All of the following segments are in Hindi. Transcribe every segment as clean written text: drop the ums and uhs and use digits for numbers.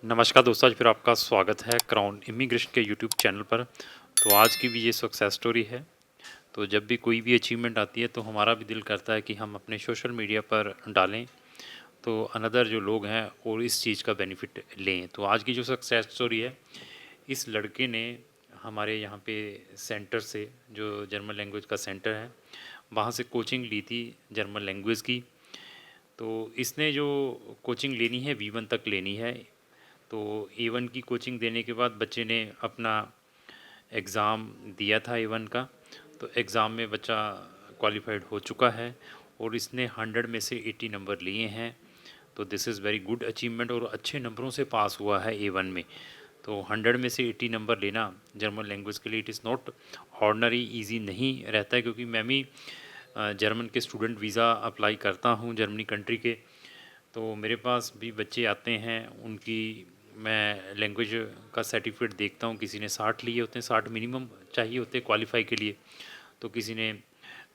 नमस्कार दोस्तों, आज फिर आपका स्वागत है क्राउन इमिग्रेशन के यूट्यूब चैनल पर। तो आज की भी ये सक्सेस स्टोरी है। तो जब भी कोई भी अचीवमेंट आती है तो हमारा भी दिल करता है कि हम अपने सोशल मीडिया पर डालें, तो अनदर जो लोग हैं और इस चीज़ का बेनिफिट लें। तो आज की जो सक्सेस स्टोरी है, इस लड़के ने हमारे यहाँ पे सेंटर से, जो जर्मन लैंग्वेज का सेंटर है, वहाँ से कोचिंग ली थी जर्मन लैंग्वेज की। तो इसने जो कोचिंग लेनी है V1 तक लेनी है। तो A1 की कोचिंग देने के बाद बच्चे ने अपना एग्ज़ाम दिया था A1 का। तो एग्ज़ाम में बच्चा क्वालिफाइड हो चुका है और इसने 100 में से 80 नंबर लिए हैं। तो this is very good achievement और अच्छे नंबरों से पास हुआ है A1 में। तो 100 में से 80 नंबर लेना जर्मन लैंग्वेज के लिए it is not ordinary, easy नहीं रहता है, क्योंकि मैं भी जर्मन के स्टूडेंट वीज़ा अप्लाई करता हूँ जर्मनी कंट्री के। तो मेरे पास भी बच्चे आते हैं, उनकी मैं लैंग्वेज का सर्टिफिकेट देखता हूँ। किसी ने 60 लिए होते हैं, 60 मिनिमम चाहिए होते हैं क्वालिफाई के लिए। तो किसी ने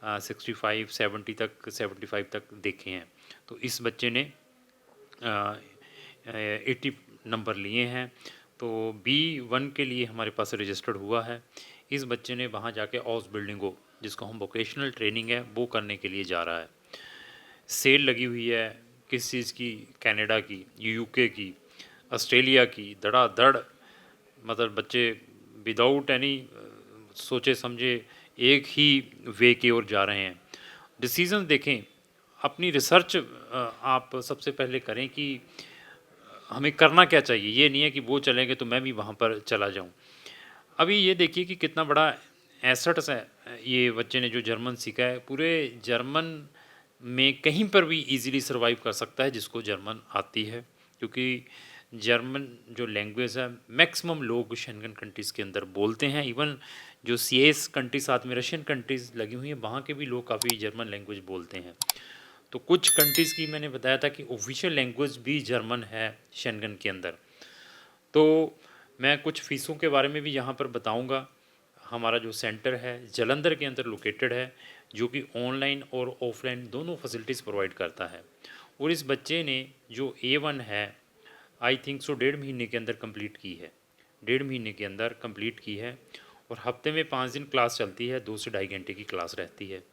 65 70 तक 75 तक देखे हैं। तो इस बच्चे ने 80 नंबर लिए हैं। तो B1 के लिए हमारे पास रजिस्टर्ड हुआ है। इस बच्चे ने वहाँ जाके ऑस बिल्डिंगो, जिसको हम वोकेशनल ट्रेनिंग है, वो करने के लिए जा रहा है। सेल लगी हुई है किस चीज़ की? कनाडा की, यूके की, ऑस्ट्रेलिया की, धड़ाधड़। मतलब बच्चे विदाउट एनी सोचे समझे एक ही वे की ओर जा रहे हैं। डिसीजन देखें, अपनी रिसर्च आप सबसे पहले करें कि हमें करना क्या चाहिए। ये नहीं है कि वो चलेंगे तो मैं भी वहाँ पर चला जाऊँ। अभी ये देखिए कि कितना बड़ा एसेट्स है ये बच्चे ने जो जर्मन सीखा है। पूरे जर्मन में कहीं पर भी इजीली सर्वाइव कर सकता है जिसको जर्मन आती है, क्योंकि जर्मन जो लैंग्वेज है मैक्सिमम लोग शेंगन कंट्रीज़ के अंदर बोलते हैं। इवन जो सीएस कंट्री साथ में रशियन कंट्रीज़ लगी हुई हैं, वहाँ के भी लोग काफ़ी जर्मन लैंग्वेज बोलते हैं। तो कुछ कंट्रीज़ की मैंने बताया था कि ऑफिशियल लैंग्वेज भी जर्मन है शेंगन के अंदर। तो मैं कुछ फ़ीसों के बारे में भी यहाँ पर बताऊँगा। हमारा जो सेंटर है जालंधर के अंदर लोकेटेड है, जो कि ऑनलाइन और ऑफलाइन दोनों फैसिलिटीज़ प्रोवाइड करता है। और इस बच्चे ने जो A1 है, आई थिंक सो 1.5 महीने के अंदर कंप्लीट की है। 1.5 महीने के अंदर कंप्लीट की है। और हफ्ते में 5 दिन क्लास चलती है, 2 से ढाई घंटे की क्लास रहती है।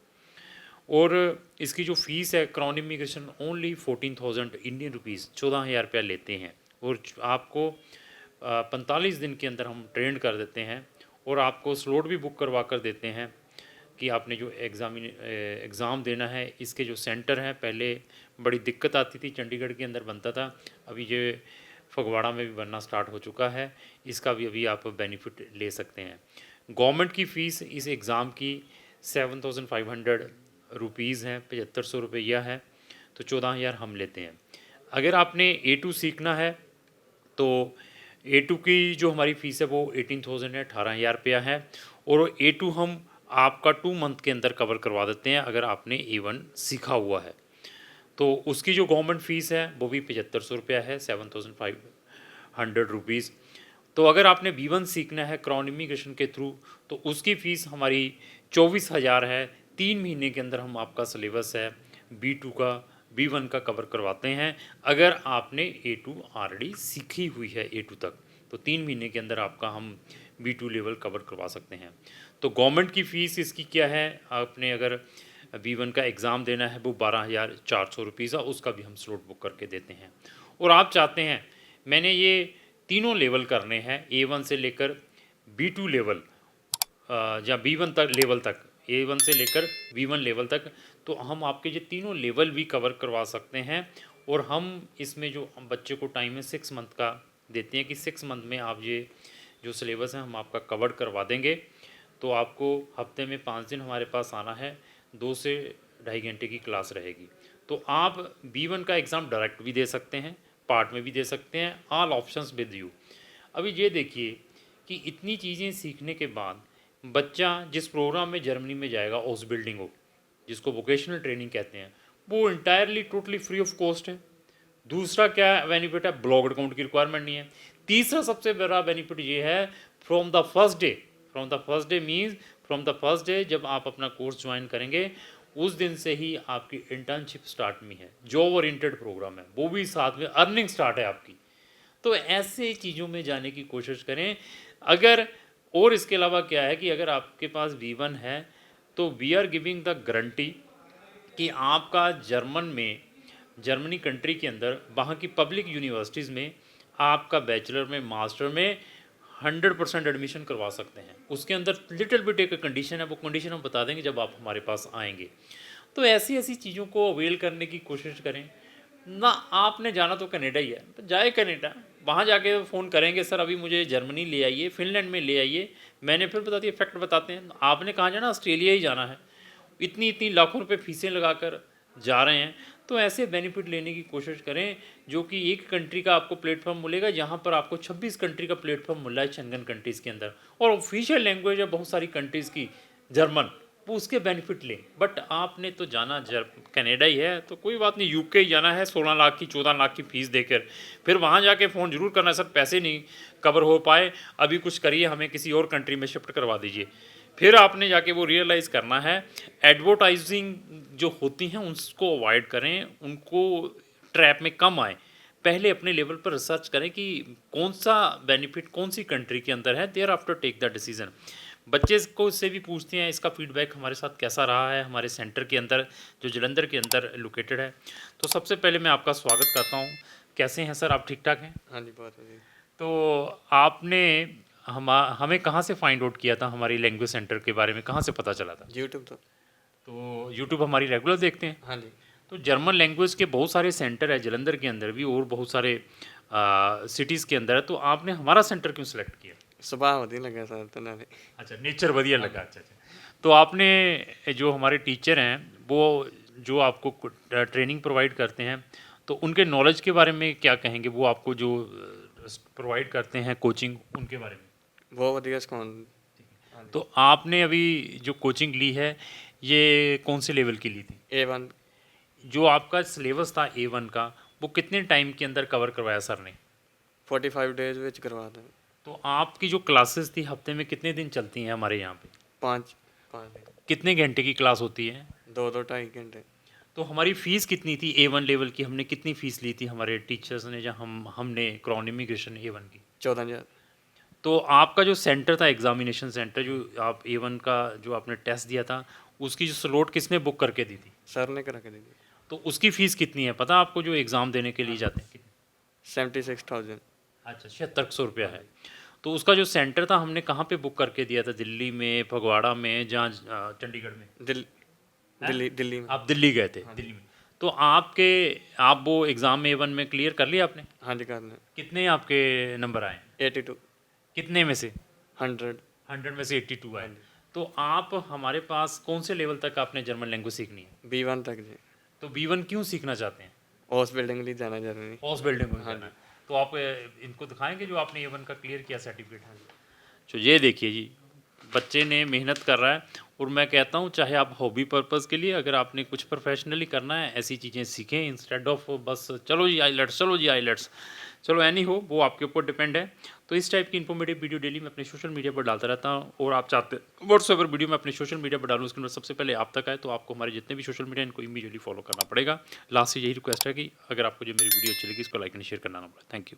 और इसकी जो फ़ीस है crown immigration only 14,000 Indian rupees, 14,000 रुपया लेते हैं। और आपको 45 दिन के अंदर हम ट्रेंड कर देते हैं और आपको स्लॉट भी बुक करवा कर देते हैं कि आपने जो एग्ज़ाम देना है। इसके जो सेंटर हैं, पहले बड़ी दिक्कत आती थी, चंडीगढ़ के अंदर बनता था, अभी ये फगवाड़ा में भी बनना स्टार्ट हो चुका है। इसका भी अभी आप बेनिफिट ले सकते हैं। गवर्नमेंट की फ़ीस इस एग्ज़ाम की 7,500 रुपीज़ हैं, 7500 रुपया है। तो 14,000 हम लेते हैं। अगर आपने A2 सीखना है तो A2 की जो हमारी फ़ीस है वो 18,000 है, 18,000 रुपया है। और A2 हम आपका 2 मंथ के अंदर कवर करवा देते हैं अगर आपने A1 सीखा हुआ है। तो उसकी जो गवर्नमेंट फ़ीस है वो भी 7500 रुपया है, 7,500 रुपीज़। तो अगर आपने B1 सीखना है क्राउन इमिग्रेशन के थ्रू, तो उसकी फ़ीस हमारी 24,000 है। 3 महीने के अंदर हम आपका सिलेबस है B2 का, B1 का कवर करवाते हैं। अगर आपने A2 ऑलरेडी सीखी हुई है A2 तक, तो 3 महीने के अंदर आपका हम B2 लेवल कवर करवा सकते हैं। तो गवर्नमेंट की फ़ीस इसकी क्या है? आपने अगर B1 का एग्ज़ाम देना है वो 12,400 रुपीज़ है, उसका भी हम स्लॉट बुक करके देते हैं। और आप चाहते हैं मैंने ये तीनों लेवल करने हैं, A1 से लेकर B2 लेवल या B1 तक लेवल तक, A1 से लेकर B1 लेवल तक, तो हम आपके ये तीनों लेवल भी कवर करवा सकते हैं। और हम इसमें जो हम बच्चे को टाइम है 6 मंथ का देते हैं कि 6 मंथ में आप ये जो सिलेबस है हम आपका कवर करवा देंगे। तो आपको हफ्ते में 5 दिन हमारे पास आना है, 2 से ढाई घंटे की क्लास रहेगी। तो आप B1 का एग्ज़ाम डायरेक्ट भी दे सकते हैं, पार्ट में भी दे सकते हैं, ऑल ऑप्शंस विद यू। अभी ये देखिए कि इतनी चीज़ें सीखने के बाद बच्चा जिस प्रोग्राम में जर्मनी में जाएगा, ओस बिल्डिंग हो, जिसको वोकेशनल ट्रेनिंग कहते हैं, वो entirely totally free of cost है। दूसरा क्या बेनिफिट है? ब्लॉग अकाउंट की रिक्वायरमेंट नहीं है। तीसरा सबसे बड़ा बेनिफिट ये है, from the first day, from the first day means from the first day जब आप अपना कोर्स ज्वाइन करेंगे, उस दिन से ही आपकी इंटर्नशिप स्टार्ट में है। जॉब ओरिएंटेड प्रोग्राम है, वो भी साथ में अर्निंग स्टार्ट है आपकी। तो ऐसे चीज़ों में जाने की कोशिश करें। अगर और इसके अलावा क्या है कि अगर आपके पास B1 है तो we are giving the guarantee कि आपका जर्मनी कंट्री के अंदर वहाँ की पब्लिक यूनिवर्सिटीज़ में आपका बैचलर में मास्टर में 100% एडमिशन करवा सकते हैं। उसके अंदर लिटिल बिट एक कंडीशन है, वो कंडीशन हम बता देंगे जब आप हमारे पास आएंगे। तो ऐसी ऐसी चीज़ों को अवेल करने की कोशिश करें ना। आपने जाना तो कनाडा ही है, तो जाए कनाडा, वहाँ जाके फ़ोन करेंगे सर अभी मुझे जर्मनी ले आइए, फिनलैंड में ले आइए, मैंने फिर बता दिया फैक्ट बताते हैं। आपने कहाँ जाना, ऑस्ट्रेलिया ही जाना है, इतनी इतनी लाखों रुपए फीसें लगाकर जा रहे हैं। तो ऐसे बेनिफिट लेने की कोशिश करें जो कि एक कंट्री का आपको प्लेटफॉर्म मिलेगा, यहाँ पर आपको 26 कंट्री का प्लेटफॉर्म मिला है शेंगन कंट्रीज़ के अंदर, और ऑफिशियल लैंग्वेज है बहुत सारी कंट्रीज़ की जर्मन, वो उसके बेनिफिट लें। बट आपने तो जाना कनाडा ही है, तो कोई बात नहीं, यूके ही जाना है, 16 लाख की 14 लाख की फ़ीस देकर फिर वहाँ जाके फ़ोन जरूर करना है सर पैसे नहीं कवर हो पाए, अभी कुछ करिए, हमें किसी और कंट्री में शिफ्ट करवा दीजिए। फिर आपने जाके वो रियलाइज़ करना है। एडवर्टाइजिंग जो होती हैं उसको अवॉइड करें, उनको ट्रैप में कम आए। पहले अपने लेवल पर रिसर्च करें कि कौन सा बेनिफिट कौन सी कंट्री के अंदर है, thereafter take the decision. बच्चे को इससे भी पूछते हैं इसका फीडबैक हमारे साथ कैसा रहा है हमारे सेंटर के अंदर जो जलंधर के अंदर लोकेटेड है। तो सबसे पहले मैं आपका स्वागत करता हूँ। कैसे हैं सर, आप ठीक ठाक हैं? हाँ जी, बहुत बढ़िया। तो आपने हमें कहाँ से फाइंड आउट किया था, हमारी लैंग्वेज सेंटर के बारे में कहाँ से पता चला था? यूट्यूब तो यूट्यूब हमारी रेगुलर देखते हैं। हाँ जी। तो जर्मन लैंग्वेज के बहुत सारे सेंटर है जलंधर के अंदर भी और बहुत सारे सिटीज़ के अंदर है, तो आपने हमारा सेंटर क्यों सिलेक्ट किया? सुभाव ਵਧੀਆ ਲੱਗਾ ਸਰ ਤੇ ਨਾਲੇ अच्छा, नेचर बढ़िया लगा। अच्छा अच्छा। तो आपने जो हमारे टीचर हैं वो जो आपको ट्रेनिंग प्रोवाइड करते हैं, तो उनके नॉलेज के बारे में क्या कहेंगे? वो आपको जो प्रोवाइड करते हैं कोचिंग, उनके बारे में। ਬਹੁਤ ਵਧੀਆ ਸਿਖਾਉਣ। तो आपने अभी जो कोचिंग ली है ये कौन से लेवल की ली थी? A1 जो आपका सिलेबस था A1 का, वो कितने टाइम के अंदर कवर करवाया सर ने? 45 डेज ਵਿੱਚ ਕਰਵਾ ਦੇ। तो आपकी जो क्लासेस थी हफ्ते में कितने दिन चलती हैं हमारे यहाँ पे? 5 दिन, कितने घंटे की क्लास होती है? 2 2.5 घंटे। तो हमारी फ़ीस कितनी थी A1 लेवल की? हमने कितनी फ़ीस ली थी हमारे टीचर्स ने जब हमने क्रॉन इमिग्रेशन A1 की? 14,000। तो आपका जो सेंटर था एग्जामिनेशन सेंटर, जो आप A1 का जो आपने टेस्ट दिया था, उसकी जो स्लॉट किसने बुक करके दी थी? सर ने करा के दी थी। तो उसकी फ़ीस कितनी है पता आपको, जो एग्ज़ाम देने के लिए जाते हैं? 76,000। अच्छा, 7600 रुपया है। तो उसका जो सेंटर था हमने कहाँ पे बुक करके दिया था? दिल्ली में, फगवाड़ा में, जहाँ चंडीगढ़ में? दिल्ली में। आप दिल्ली गए थे? दिल्ली में। तो आप वो एग्ज़ाम A1 में क्लियर कर लिया आपने? हाँ जी, करना। कितने आपके नंबर आए? 82। कितने में से? 100। 100 में से 82 आए। तो आप हमारे पास कौन से लेवल तक आपने जर्मन लैंग्वेज सीखनी है? B1 तक जी। तो B1 क्यों सीखना चाहते हैं? हाउस बिल्डिंग लिए जाना जरूरी। हाउस बिल्डिंग में जाना है। तो आप इनको दिखाएंगे जो आपने A1 का क्लियर किया सर्टिफिकेट? तो ये देखिए जी, बच्चे ने मेहनत कर रहा है, और मैं कहता हूँ चाहे आप हॉबी पर्पज़ के लिए, अगर आपने कुछ प्रोफेशनली करना है ऐसी चीज़ें सीखें इंस्टेड ऑफ बस चलो जी आईलेट्स, चलो जी आईलेट्स, चलो एनी हो, वो आपके ऊपर डिपेंड है। तो इस टाइप की इन्फॉर्मेटिव वीडियो डेली मैं अपने सोशल मीडिया पर डालता रहता हूँ, और आप चाहते व्हाट्सएवर वीडियो मैं अपने सोशल मीडिया पर डालूँ उसके अंदर सबसे पहले आप तक आए, तो आपको हमारे जितने भी सोशल मीडिया इनको इमीडिएटली फॉलो करना पड़ेगा। लास्ट से यही रिक्वेस्ट है कि अगर आपको जो मेरी वीडियो अच्छी लगी इसको लाइक एंड शेयर करना ना पड़े। Thank you.